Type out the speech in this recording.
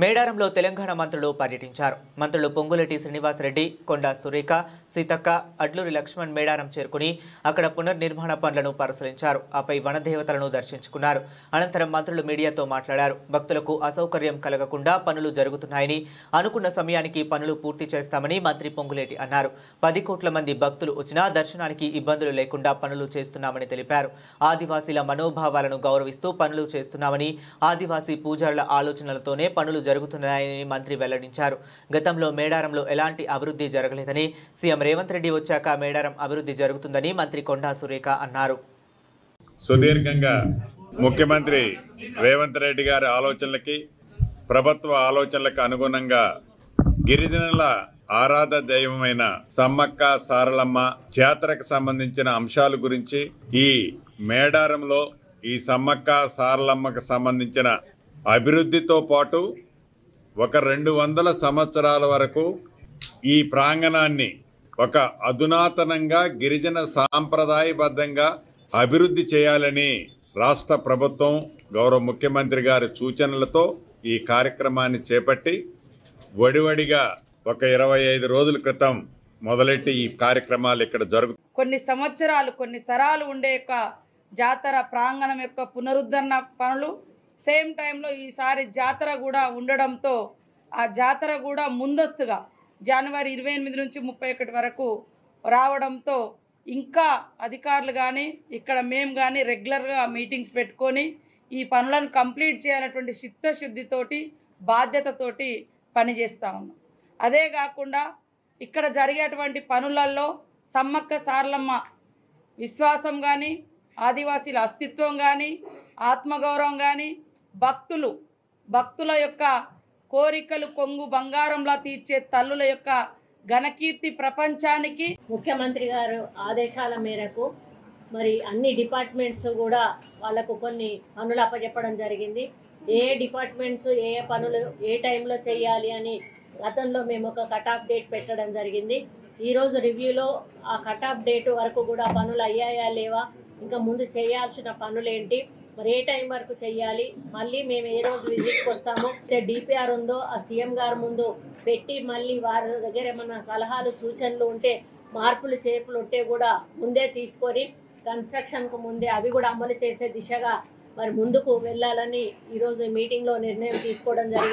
మేడారంలో తెలంగాణ మంత్రులు పర్యటించారు. మంత్రులు పొంగులేటి శ్రీనివాసరెడ్డి, కొండా సురేఖ, సీతక్క, అడ్లూరి లక్ష్మణ్ మేడారం చేరుకుని అక్కడ పునర్నిర్మాణ పనులను పరిశీలించారు. ఆపై వనదేవతలను దర్శించుకున్నారు. అనంతరం మంత్రులు మీడియాతో మాట్లాడారు. భక్తులకు అసౌకర్యం కలగకుండా పనులు జరుగుతున్నాయని, అనుకున్న సమయానికి పనులు పూర్తి చేస్తామని మంత్రి పొంగులేటి అన్నారు. 10 కోట్ల మంది భక్తులు వచ్చినా దర్శనానికి ఇబ్బందులు లేకుండా పనులు చేస్తున్నామని తెలిపారు. ఆదివాసీల మనోభావాలను గౌరవిస్తూ పనులు చేస్తున్నామని, ఆదివాసీ పూజారుల ఆలోచనలతోనే పనులు జరుగుతున్నాయని మంత్రి వెల్లడించారు. గతంలో మేడారంలో ఎలాంటి అభివృద్ధి జరగలేదని, సీఎం రేవంత్ రెడ్డి వచ్చాక మేడారం అభివృద్ధి జరుగుతుందని మంత్రి కొండా సురేఖ అన్నారు. సుదీర్ఘంగా ముఖ్యమంత్రి రేవంత్ రెడ్డి గారి ఆలోచనలకి, ప్రభుత్వ ఆలోచనలకు అనుగుణంగా గిరిజనుల ఆరాధ దైవమైన సమ్మక్క సారలమ్మ జాతరకు సంబంధించిన అంశాల గురించి, ఈ మేడారంలో ఈ సమ్మక్క సారలమ్మకు సంబంధించిన అభివృద్ధితో పాటు ఒక 200 సంవత్సరాల వరకు ఈ ప్రాంగణాన్ని ఒక అధునాతనంగా గిరిజన సాంప్రదాయబద్ధంగా అభివృద్ధి చేయాలని రాష్ట్ర ప్రభుత్వం గౌరవ ముఖ్యమంత్రి గారి సూచనలతో ఈ కార్యక్రమాన్ని చేపట్టి వడివడిగా ఒక 25 రోజుల క్రితం మొదలెట్టి ఈ కార్యక్రమాలు ఇక్కడ జరుగుతాయి. కొన్ని సంవత్సరాలు, కొన్ని తరాలు ఉండే జాతర ప్రాంగణం యొక్క పునరుద్ధరణ పనులు, సేమ్ టైంలో ఈసారి జాతర కూడా ఉండడంతో ఆ జాతర కూడా ముందస్తుగా జనవరి 28 నుంచి 31 వరకు రావడంతో ఇంకా అధికారులు కానీ ఇక్కడ మేము కానీ రెగ్యులర్గా మీటింగ్స్ పెట్టుకొని ఈ పనులను కంప్లీట్ చేయాలన్నటువంటి చిత్తశుద్ధితోటి, బాధ్యతతోటి పనిచేస్తూ ఉన్నాం. అదే కాకుండా ఇక్కడ జరిగేటువంటి పనులలో సమ్మక్క సారలమ్మ విశ్వాసం కానీ, ఆదివాసీల అస్తిత్వం కానీ, ఆత్మగౌరవం కానీ, భక్తుల యొక్క కోరికలు కొంగు బంగారంలా తీర్చే తల్లుల యొక్క ఘనకీర్తి ప్రపంచానికి ముఖ్యమంత్రి గారు ఆదేశాల మేరకు మరి అన్ని డిపార్ట్మెంట్స్ కూడా వాళ్లకు కొన్ని పనులు అప్పచెప్పడం జరిగింది. ఏ డిపార్ట్మెంట్స్ ఏ పనులు ఏ టైంలో చేయాలి అని గతంలో మేము ఒక కట్ ఆఫ్ డేట్ పెట్టడం జరిగింది. ఈరోజు రివ్యూలో ఆ కట్ ఆఫ్ డేట్ వరకు కూడా పనులు అయ్యాయా లేవా, ఇంకా ముందు చేయాల్సిన పనులేంటి, మరి ఏ టైం వరకు చెయ్యాలి, మళ్ళీ మేము ఏ రోజు విజిట్కి వస్తామో, డిపిఆర్ ఉందో ఆ సీఎం గారు ముందు పెట్టి మళ్ళీ వారి దగ్గర ఏమన్నా సలహాలు సూచనలు ఉంటే, మార్పులు చేర్పులు ఉంటే కూడా ముందే తీసుకొని కన్స్ట్రక్షన్కు ముందే అవి కూడా అమలు చేసే దిశగా మరి ముందుకు వెళ్ళాలని ఈరోజు మీటింగ్లో నిర్ణయం తీసుకోవడం జరిగింది.